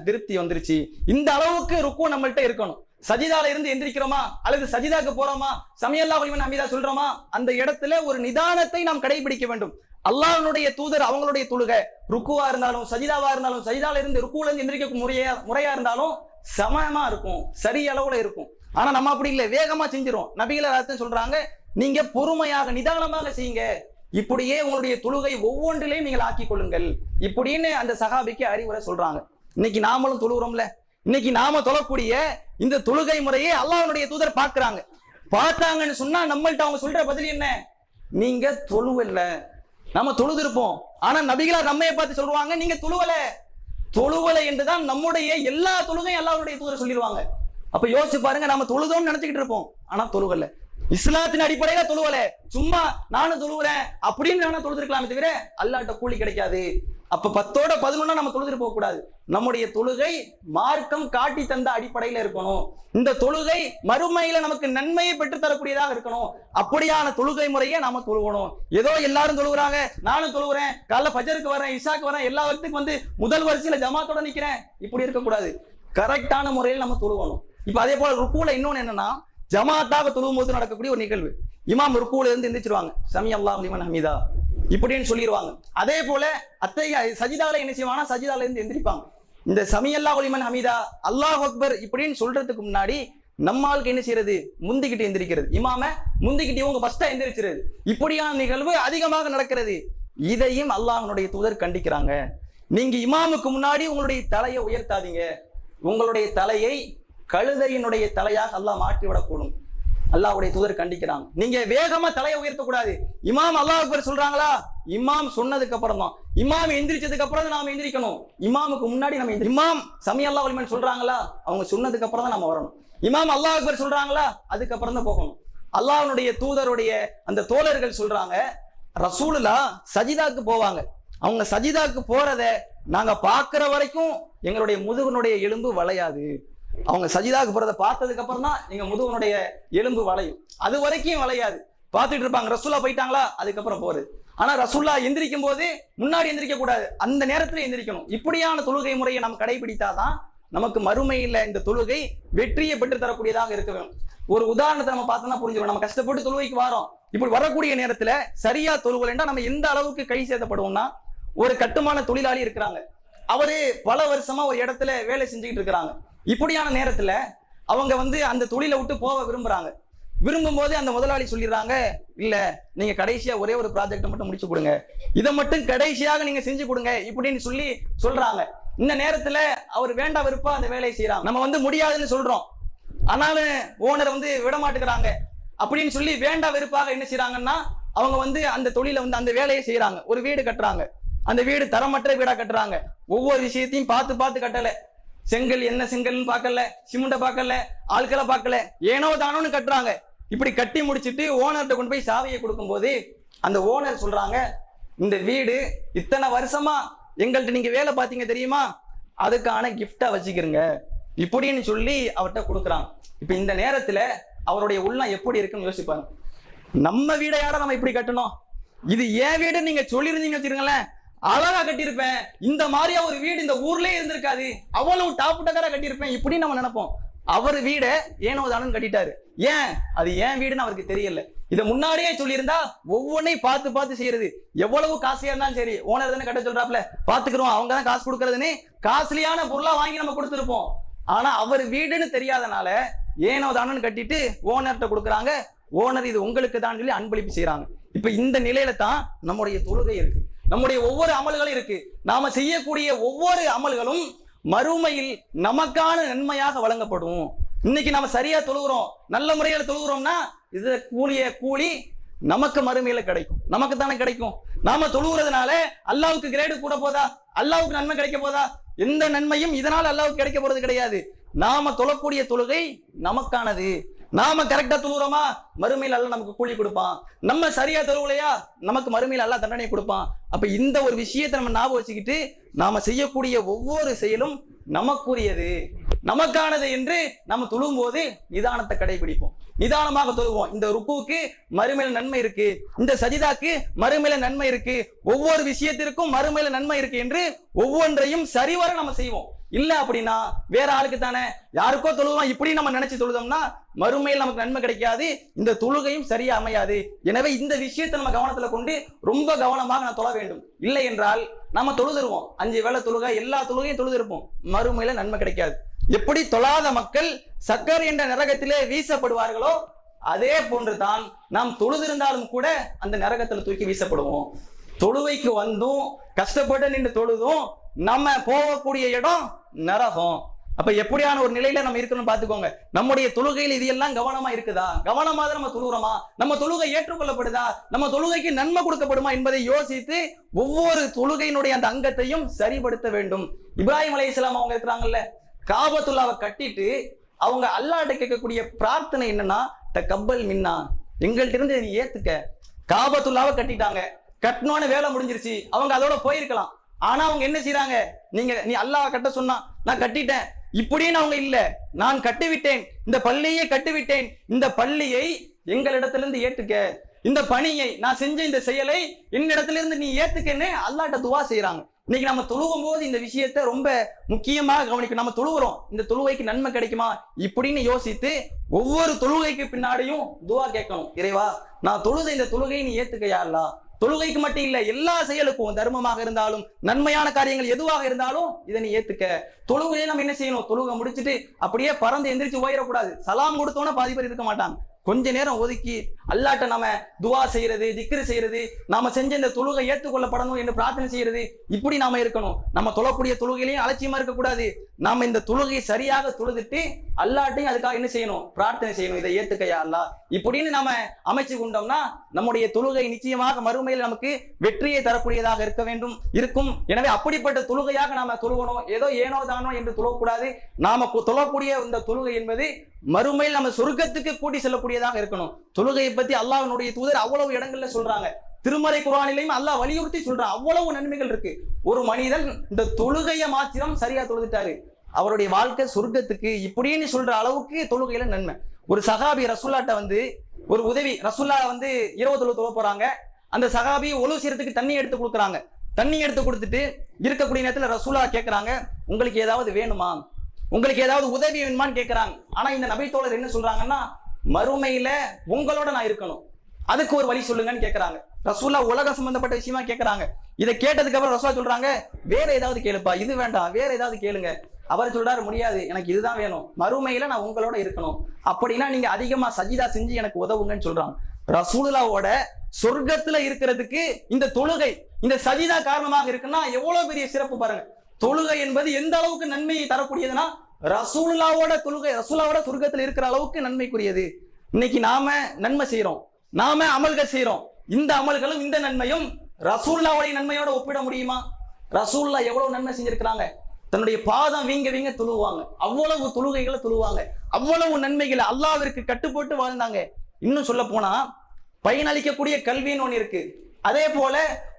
திருப்தி வந்துருச்சு. இந்த அளவுக்கு ருக்கு நம்மள்ட்ட இருக்கணும். சஜிதால இருந்து எந்திரிக்கிறோமா அல்லது சஜிதாக்கு போறோமா, சமியல்லாஹு லிமன் ஹமீதா சொல்றோமா, அந்த இடத்துல ஒரு நிதானத்தை நாம் கடைபிடிக்க வேண்டும். அல்லாஹ்வுடைய தூதர் அவங்களுடைய தொழுகை ருக்குவா இருந்தாலும் சஜிதாவா இருந்தாலும், சஜிதால இருந்து ருக்குல இருந்து எந்திரிக்க முறையா இருந்தாலும் சமமா இருக்கும், சரி அளவுல இருக்கும். ஆனா நம்ம அப்படி இல்லை, வேகமா செஞ்சிரும். நபிகள் சொல்றாங்க, நீங்க பொறுமையாக நிதானமாக செய்யுங்க, இப்படியே உங்களுடைய தொழுகை ஒவ்வொன்றிலையும் நீங்கள் ஆக்கிக் கொள்ளுங்கள் இப்படின்னு அந்த சஹாபிக்கு அறிவுரை சொல்றாங்க. இன்னைக்கு நாமளும் தொழுகிறோம்ல, இன்னைக்கு நாம தொழக்கூடிய இந்த தொழுகை முறையே அல்லாஹ்வுடைய தூதர் பார்த்தாங்கன்னு சொன்னா நம்மள்ட்ட அவங்க சொல்ற பதில் என்ன? நீங்க தொழுவல்ல. நம்ம தொழுதிருப்போம், ஆனா நபிகளார் நம்மைய பார்த்து சொல்லுவாங்க, நீங்க தொழுவலை என்றுதான் நம்முடைய எல்லா தொழுகையும் அல்லாஹ்வுடைய தூதர் சொல்லிடுவாங்க. அப்ப யோசிச்சு பாருங்க, நாம தொழுதோம்னு நினைச்சுக்கிட்டு இருப்போம், ஆனா தொழுவல்ல. இஸ்லாத்தின் அடிப்படையில தொழுவல, சும்மா நானும் தொழுவுறேன் அப்படின்னு வேணா தொழுதிருக்கலாமே தவிர அல்லாஹ்ட்ட கூலி கிடைக்காது. அப்ப 10ஓட 11 நம்ம தொழுதுட்டு போக கூடாது. நம்முடைய தொழுகை மார்க்கம் காட்டி தந்த அடிப்படையில இருக்கணும். இந்த தொழுகை மறுமையில நமக்கு நன்மையை பெற்று தரக்கூடியதாக இருக்கணும். அப்படியான தொழுகை முறையை நாம தொழுவணும். ஏதோ எல்லாரும் தொழுகிறாங்க, நானும் தொழுகிறேன், காலைல ஃபஜருக்கு வரேன், இஷாக்கு வரேன், எல்லா வகுத்துக்கும் வந்து முதல் வரிசையில ஜமாத்தோட நிக்கிறேன், இப்படி இருக்கக்கூடாது. கரெக்டான முறையில் நம்ம தொழுவணும். இப்ப அதே போல ருக்குல இன்னொன்னு என்னன்னா, ஜமாத்தாக தொழுவும் போது நடக்கக்கூடிய ஒரு நிகழ்வு, இமாம் ருக்குல இருந்து எந்திரிச்சிருவாங்க, சமியல்லாஹு லிமன் ஹமீதா இப்படின்னு சொல்லிடுவாங்க. அதே போல சஜிதால என்ன செய்வாங்கன்னா, சஜிதால இருந்து எந்திரிப்பாங்க. இந்த சமியல்லாஹு லிமன் ஹமீதா அல்லாஹ் அக்பர் இப்படின்னு சொல்றதுக்கு முன்னாடி நம்மளுக்கு என்ன செய்யறது, முந்திக்கிட்டு எந்திரிக்கிறது, இமாம முந்திக்கிட்டு இவங்க ஃபர்ஸ்டா எந்திரிச்சிருது. இப்படியான நிகழ்வு அதிகமாக நடக்கிறது. இதையும் அல்லாஹ்வுடைய தூதர் கண்டிக்கிறாங்க. நீங்க இமாமுக்கு முன்னாடி உங்களுடைய தலையை உயர்த்தாதீங்க, உங்களுடைய தலையை கழுதையினுடைய தலையாக அல்லாஹ் மாற்றி விடக்கூடும். அல்லாஹ்வுடைய தூதர் கண்டிக்கிறாங்க. நீங்க வேகமா தலையை உயர்த்தக்கூடாது. இமாம் அல்லாஹ் அக்பர் சொல்றாங்களா, இமாம் சொன்னதுக்கு அப்புறம் தான், இமாம் எந்திரிச்சதுக்கு அப்புறம் தான் நாம எந்திரிக்கணும். இமாமுக்கு முன்னாடி நம்ம இமாம் சமியல்லாஹு லிமன் சொல்றாங்களா, அவங்க சொன்னதுக்கு அப்புறம் தான் நம்ம வரணும். இமாம் அல்லாஹ் அக்பர் சொல்றாங்களா, அதுக்கப்புறம் தான் போகணும். அல்லாஹ்வுடைய தூதருடைய அந்த தோழர்கள் சொல்றாங்க, ரசூலுல்லாஹ் சஜிதாக்கு போவாங்க, அவங்க சஜிதாக்கு போறத நாங்க பாக்குற வரைக்கும் எங்களுடைய முதுகுனுடைய எலும்பு வளையாது. அவங்க சஜிதாக்கு போறதை பார்த்ததுக்கு அப்புறம் தான் எங்க முதுகுனுடைய எலும்பு வளையும், அது வரைக்கும் வளையாது. பார்த்துட்டு இருப்பாங்க, ரசூலா போயிட்டாங்களா அதுக்கப்புறம் போறது. ஆனா ரசூல்லா எந்திரிக்கும் போது முன்னாடி எந்திரிக்க கூடாது, அந்த நேரத்துல எந்திரிக்கணும். இப்படியான தொழுகை முறையை நம்ம கடைபிடித்தாதான் நமக்கு மறுமையில இந்த தொழுகை வெற்றியை பெற்று தரக்கூடியதாக இருக்க வேண்டும். ஒரு உதாரணத்தை நம்ம பார்த்தோம்னா புரிஞ்சுக்கணும். நம்ம கஷ்டப்பட்டு தொழுகைக்கு வரோம், இப்படி வரக்கூடிய நேரத்துல சரியா தொழுவலைன்னா நம்ம எந்த அளவுக்கு கை சேதப்படுவோம்னா, ஒரு கட்டுமான தொழிலாளி இருக்கிறாங்க, அவரு பல வருஷமா ஒரு இடத்துல வேலை செஞ்சுக்கிட்டு இருக்கிறாங்க. இப்படியான நேரத்துல அவங்க வந்து அந்த தொழிலை விட்டு போக விரும்பும் போது அந்த முதலாளி சொல்லிடுறாங்க, இல்ல நீங்க கடைசியா ஒரே ஒரு ப்ராஜெக்ட் மட்டும் முடிச்சு கொடுங்க, இதை மட்டும் கடைசியாக நீங்க செஞ்சு கொடுங்க இப்படின்னு சொல்றாங்க. இந்த நேரத்துல அவர் வேண்டா வெறுப்பா அந்த வேலையை செய்யறாங்க. நம்ம வந்து முடியாதுன்னு சொல்றோம், ஆனாலும் ஓனர் வந்து விட மாட்டேங்கிறாங்க அப்படின்னு சொல்லி வேண்டா வெறுப்பாக என்ன செய்யறாங்கன்னா, அவங்க வந்து அந்த தொழிலை வந்து அந்த வேலையை செய்யறாங்க. ஒரு வீடு கட்டுறாங்க, அந்த வீடு தரமற்ற வீடா கட்டுறாங்க, ஒவ்வொரு விஷயத்தையும் பார்த்து கட்டல, செங்கல் என்ன செங்கல்னு பார்க்கல, சிமெண்ட பார்க்கல, ஆட்களை பார்க்கல, ஏனோ தானோன்னு கட்டுறாங்க. இப்படி கட்டி முடிச்சுட்டு ஓனர்கிட்ட கொண்டு போய் சாவியை கொடுக்கும் போது அந்த ஓனர் சொல்றாங்க, இந்த வீடு இத்தனை வருஷமா எங்கள்கிட்ட நீங்க வேலை பார்த்தீங்க தெரியுமா, அதுக்கான கிஃப்டா வச்சுக்கிறங்க இப்படின்னு சொல்லி அவர்கிட்ட கொடுக்குறாங்க. இப்ப இந்த நேரத்துல அவருடைய உள்ளம் எப்படி இருக்குன்னு யோசிப்பாங்க. நம்ம வீடையாட நம்ம இப்படி கட்டணும், இது ஏன் வீடு நீங்க சொல்லிருந்தீங்க வச்சிருங்களேன், அழகா கட்டியிருப்பேன், இந்த மாதிரியா ஒரு வீடு இந்த ஊர்லயே இருந்திருக்காது, அவ்வளவு டாப் டக்கரா கட்டியிருப்பேன் இப்படின்னு நம்ம நினைப்போம். அவர் வீட ஏனோ தானு கட்டிட்டாரு. ஏன் அது ஏன் வீடுன்னு அவருக்கு தெரியல. இதை முன்னாடியே சொல்லியிருந்தா ஒவ்வொன்னையும் பார்த்து செய்யறது, எவ்வளவு காசியா இருந்தாலும் சரி, ஓனர் தானே கட்ட சொல்றாப்ல பாத்துக்கிறோம், அவங்க தான் காசு கொடுக்கறதுன்னு காஸ்ட்லியான பொருளா வாங்கி நம்ம கொடுத்துருப்போம். ஆனா அவர் வீடுன்னு தெரியாதனால ஏனோ தானு கட்டிட்டு ஓனர்கிட்ட கொடுக்குறாங்க. ஓனர் இது உங்களுக்கு தான் சொல்லி அன்பளிப்பு செய்யறாங்க. இப்ப இந்த நிலையில தான் நம்முடைய தொழுகை இருக்கு, நம்முடைய ஒவ்வொரு அமல்களும் இருக்கு. நாம செய்யக்கூடிய ஒவ்வொரு அமல்களும் மறுமையில் நமக்கான நன்மையாக வழங்கப்படும். இன்னைக்கு நாம சரியா தொழுகிறோம், நல்ல முறையில தொழுகிறோம்னா இது கூலி நமக்கு மறுமையில கிடைக்கும், நமக்கு தானே கிடைக்கும். நாம தொழுகிறதுனால அல்லாவுக்கு கிரேடு கூட போதா, அல்லாவுக்கு நன்மை கிடைக்க போதா? எந்த நன்மையும் இதனால அல்லாவுக்கு கிடைக்க போறது கிடையாது. நாம தொழக்கூடிய தொழுகை நமக்கானது. நாம கரெக்டா தொழுகிறோமா, மறுமையில் அல்ல நமக்கு கூலி கொடுப்பான். நம்ம சரியா தொழுவலையா, நமக்கு மறுமையில் அல்ல தண்டனை கொடுப்பான். அப்ப இந்த ஒரு விஷயத்தை நம்ம ஞாபகம் வச்சுக்கிட்டு நாம செய்யக்கூடிய ஒவ்வொரு செயலும் நமக்குரியது, நமக்கானது என்று நம்ம தொழும் போது நிதானத்தை கடைபிடிப்போம். நிதானமாக தொழுவோம். இந்த ருக்குவுக்கு மறுமையில நன்மை இருக்கு, இந்த சஜிதாக்கு மறுமையில நன்மை இருக்கு, ஒவ்வொரு விஷயத்திற்கும் மறுமையில நன்மை இருக்கு என்று ஒவ்வொன்றையும் சரிவர நம்ம செய்வோம். இல்ல அப்படின்னா வேற ஆளுக்கு தானே, யாருக்கோ தொழுவோம் இப்படி நம்ம நினைச்சு தொழுதோம்னா மறுமையில் நமக்கு நன்மை கிடைக்காது, இந்த தொழுகையும் சரியா அமையாது. எனவே இந்த விஷயத்தை நம்ம கவனத்துல கொண்டு ரொம்ப கவனமாக நான் தொழ வேண்டும். இல்லை என்றால் நம்ம தொழுதுருவோம், 5 வேளை தொழுகை எல்லா தொழுகையும் தொழுதிருப்போம், மறுமையில நன்மை கிடைக்காது. எப்படி தொழாத மக்கள் சக்கர் என்ற நரகத்திலே வீசப்படுவார்களோ அதே போன்றுதான் நாம் தொழுதிருந்தாலும் கூட அந்த நரகத்துல தூக்கி வீசப்படுவோம். தொழுவைக்கு வந்தும் கஷ்டப்பட்டு நின்று தொழுதும் நம்ம போகக்கூடிய இடம் நரகம். அப்ப எப்படியான ஒரு நிலையில நம்ம இருக்கணும்னு பாத்துக்கோங்க. நம்முடைய தொழுகையில் இது எல்லாம் கவனமா இருக்குதா, கவனமா தான் நம்ம தொழுகிறோமா, நம்ம தொழுகை ஏற்றுக்கொள்ளப்படுதா, நம்ம தொழுகைக்கு நன்மை கொடுக்கப்படுமா என்பதை யோசித்து ஒவ்வொரு தொழுகையினுடைய அந்த அங்கத்தையும் சரிபடுத்த வேண்டும். இப்ராஹிம் அலைஹிஸ்ஸலாம் அவங்க இருக்கிறாங்கல்ல, காபத்துல்லாவை கட்டிட்டு அவங்க அல்லாஹ்ட்ட கேட்கக்கூடிய பிரார்த்தனை என்னன்னா, தகப்பல் மின்னா, எங்கள்ட்ட இருந்து நீ ஏத்துக்க. காபத்துல்லாவை கட்டிட்டாங்க, கட்டணும்னு வேலை முடிஞ்சிருச்சு, அவங்க அதோட போயிருக்கலாம். ஆனா அவங்க என்ன செய்யறாங்க, நீ அல்லாஹ் கட்ட சொன்னா நான் கட்டிட்டேன் இப்படின்னு அவங்க இல்ல, நான் கட்டிவிட்டேன், இந்த பள்ளியை கட்டிவிட்டேன், இந்த பள்ளியை எங்களிடத்திலிருந்து ஏத்துக்க, இந்த பணியை நான் செஞ்ச இந்த செயலை என்னிடத்திலிருந்து நீ ஏத்துக்கன்னு அல்லாஹ்ட்ட துவா செய்யறாங்க. இன்னைக்கு நம்ம தொழுகும் போது இந்த விஷயத்தை ரொம்ப முக்கியமாக கவனிக்கணும். நம்ம தொழுகிறோம், இந்த தொழுகைக்கு நன்மை கிடைக்குமா இப்படின்னு யோசித்து ஒவ்வொரு தொழுகைக்கு பின்னாடியும் துவா கேட்கணும். இறைவா நான் தொழுத இந்த தொழுகையை நீ ஏத்துக்கையா அல்லா, தொழுகைக்கு மட்டும் இல்ல எல்லா செயலுக்கும், தர்மமாக இருந்தாலும் நன்மையான காரியங்கள் எதுவாக இருந்தாலும் இதை நீ ஏத்துக்க. தொழுகையை நம்ம என்ன செய்யணும், தொழுகை முடிச்சுட்டு அப்படியே பறந்து எந்திரிச்சு போயிடக்கூடாது. சலாம் கொடுத்தோன்னா பாதி பேர் இருக்க மாட்டாங்க, கொஞ்ச நேரம் ஒதுக்கி அல்லாஹ்ட்ட நாம துவா செய்யறது, திக்ரு செய்யறது, நாம செஞ்ச இந்த தொழுகை ஏற்றுக்கொள்ளப்படணும் என்று பிரார்த்தனை செய்யறது, இப்படி நாம இருக்கணும். நம்ம தொழக்கூடிய தொழுகையிலையும் அலட்சியமா இருக்கக்கூடாது. நாம இந்த தொழுகையை சரியாக தொழுதுட்டு அல்லாஹ்ட்டையும் அதுக்காக என்ன செய்யணும், பிரார்த்தனை செய்யணும், இதை ஏத்துக்கையா அல்லாஹ் இப்படின்னு நாம அமைச்சு கொண்டோம்னா நம்முடைய தொழுகை நிச்சயமாக மறுமையில் நமக்கு வெற்றியை தரக்கூடியதாக இருக்கும். எனவே அப்படிப்பட்ட தொழுகையாக நாம தொழுகணும். ஏனோ தானோ என்று தொழக்கூடாது. நாம தொழக்கூடிய இந்த தொழுகை என்பது மறுமையில் நம்ம சொர்க்கத்துக்கு கூட்டி செல்லக்கூடியதாக இருக்கணும். தொழுகையை பத்தி அல்லாஹ்வுடைய தூதர் அவ்வளவு இடங்கள்ல சொல்றாங்க. திருமறை குர்ஆனிலையும் அல்லாஹ் வலியுறுத்தி சொல்றான், அவ்வளவு நன்மைகள் இருக்கு. ஒரு மனிதன் இந்த தொழுகையை மாத்திரம் சரியா தொழுதுட்டாரு, அவருடைய வாழ்க்கை சொர்க்கத்துக்கு இப்படின்னு சொல்ற அளவுக்கு தொழுகையில நன்மை. ஒரு சஹாபி ரசூல்லாட்ட வந்து ஒரு உதவி, ரசூல்லா வந்து இரவு தொழ போறாங்க, அந்த சஹாபி ஒழு செய்யறதுக்கு தண்ணி எடுத்து கொடுக்குறாங்க. தண்ணி எடுத்து கொடுத்துட்டு இருக்கக்கூடிய நேரத்துல ரசூல்லா கேட்கறாங்க, உங்களுக்கு ஏதாவது வேணுமா, உங்களுக்கு ஏதாவது உதவி வேணுமான்னு கேட்கறாங்க. ஆனா இந்த நபி தோழர் என்ன சொல்றாங்கன்னா, மறுமையில உங்களோட நான் இருக்கணும், அதுக்கு ஒரு வழி சொல்லுங்கன்னு கேட்கறாங்க. ரசூல்லா உலக சம்பந்தப்பட்ட விஷயமா கேட்கறாங்க. இதை கேட்டதுக்கு அப்புறம் ரசூலா சொல்றாங்க, வேற ஏதாவது கேளுப்பா, இது வேண்டாம், வேற ஏதாவது கேளுங்க. அவர் சொல்றாரு, முடியாது, எனக்கு இதுதான் வேணும், மறுமையில நான் உங்களோட இருக்கணும், அப்படின்னா நீங்க அதிகமா சஜிதா செஞ்சு எனக்கு உதவுங்கன்னு சொல்றாங்க. ரசூலுல்லாவோட சொர்க்கத்துல இருக்கிறதுக்கு இந்த தொழுகை, இந்த சஜிதா காரணமாக இருக்குன்னா எவ்வளவு பெரிய சிறப்பு பாருங்க. தொழுகை என்பது எந்த அளவுக்கு நன்மையை தரக்கூடியதுன்னா ரசூலுல்லாவோட தொழுகை, ரசூலுல்லாவோட சொர்க்கத்துல இருக்கிற அளவுக்கு நன்மைக்குரியது. இன்னைக்கு நாம நன்மை செய்யறோம், நாம அமல்கள் செய்யறோம், இந்த அமல்களும் இந்த நன்மையும் ரசூலுல்லாவுடைய நன்மையோட ஒப்பிட முடியுமா? ரசூலுல்லா எவ்வளவு நன்மை செஞ்சிருக்கிறாங்க, தன்னுடைய பாதம் வீங்க வீங்க தொழுவாங்க, அவ்வளவு தொழுகைகளை தொழுவாங்க, அவ்வளவு நன்மைகளை அல்லாஹ்விற்கு கட்டுப்பட்டு வாழ்ந்தாங்க. இன்னும் சொல்ல போனா பயனளிக்கக்கூடிய கல்வின்னு ஒண்ணு இருக்கு. அதே போல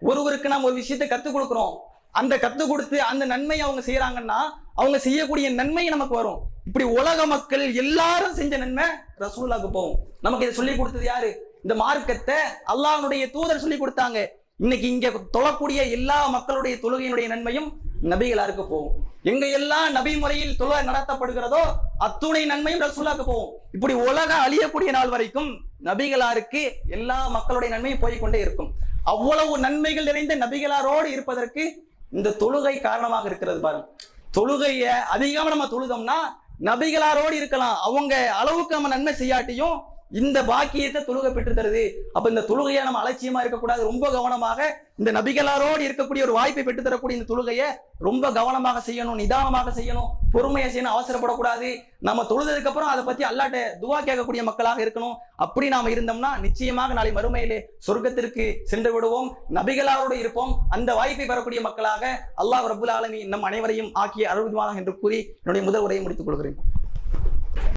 ஒருவருக்கு நாம் ஒரு விஷயத்தை கத்துக் கொடுக்கிறோம், அந்த கத்துக் கொடுத்து அந்த நன்மையை அவங்க செய்யறாங்கன்னா அவங்க செய்யக்கூடிய நன்மை நமக்கு வரும். இப்படி உலக மக்கள் எல்லாரும் செஞ்ச நன்மை ரசூலுல்லாஹ்க்கு போகும். நமக்கு இதை சொல்லி கொடுத்தது யாரு? இந்த மார்க்கத்தை அல்லாஹ்வுடைய தூதர் சொல்லி கொடுத்தாங்க. இன்னைக்கு இங்க தொழக்கூடிய எல்லா மக்களுடைய தொழுகையினுடைய நன்மையும் நபிகளாருக்கு போகும். எங்க எல்லாம் நபி முறையில் தொழுகை நடத்தப்படுகிறதோ அத்துணை நன்மையும் ரசூலுல்லாஹ்க்கு போகும். இப்படி உலகம் அழியக்கூடிய நாள் வரைக்கும் நபிகளாருக்கு எல்லா மக்களுடைய நன்மையும் போய்கொண்டே இருக்கும். அவ்வளவு நன்மைகள் நிறைந்த நபிகளாரோடு இருப்பதற்கு இந்த தொழுகை காரணமாக இருக்கிறது பாருங்க. தொழுகைய அதிகமா நம்ம தொழுதோம்னா நபிகளாரோடு இருக்கலாம், அவங்க அளவுக்கு நம்ம நன்மை செய்யாட்டியும் இந்த பாக்கியத்தை தொழுகை பெற்று தருது. அப்ப இந்த தொழுகையை நம்ம அலட்சியமா இருக்கக்கூடாது, ரொம்ப கவனமாக இந்த நபிகளாரோடு இருக்கக்கூடிய ஒரு வாய்ப்பை பெற்று தரக்கூடிய இந்த தொழுகையை ரொம்ப கவனமாக செய்யணும், நிதானமாக செய்யணும், பொறுமையா செய்யணும், அவசரப்படக்கூடாது. நம்ம தொழுததுக்கு அப்புறம் அதை பத்தி அல்லாஹ்ட்ட துவா கேட்கக்கூடிய மக்களாக இருக்கணும். அப்படி நாம இருந்தோம்னா நிச்சயமாக நாளை மறுமையிலே சொர்க்கத்திற்கு சென்று விடுவோம், நபிகளாரோடு இருப்போம். அந்த வாய்ப்பை பெறக்கூடிய மக்களாக அல்லாஹ் ரப்புல் ஆலமீன் நம் அனைவரையும் ஆக்கிய அருள்வானாக என்று கூறி என்னுடைய முதல் உரையை முடித்துக் கொள்கிறேன்.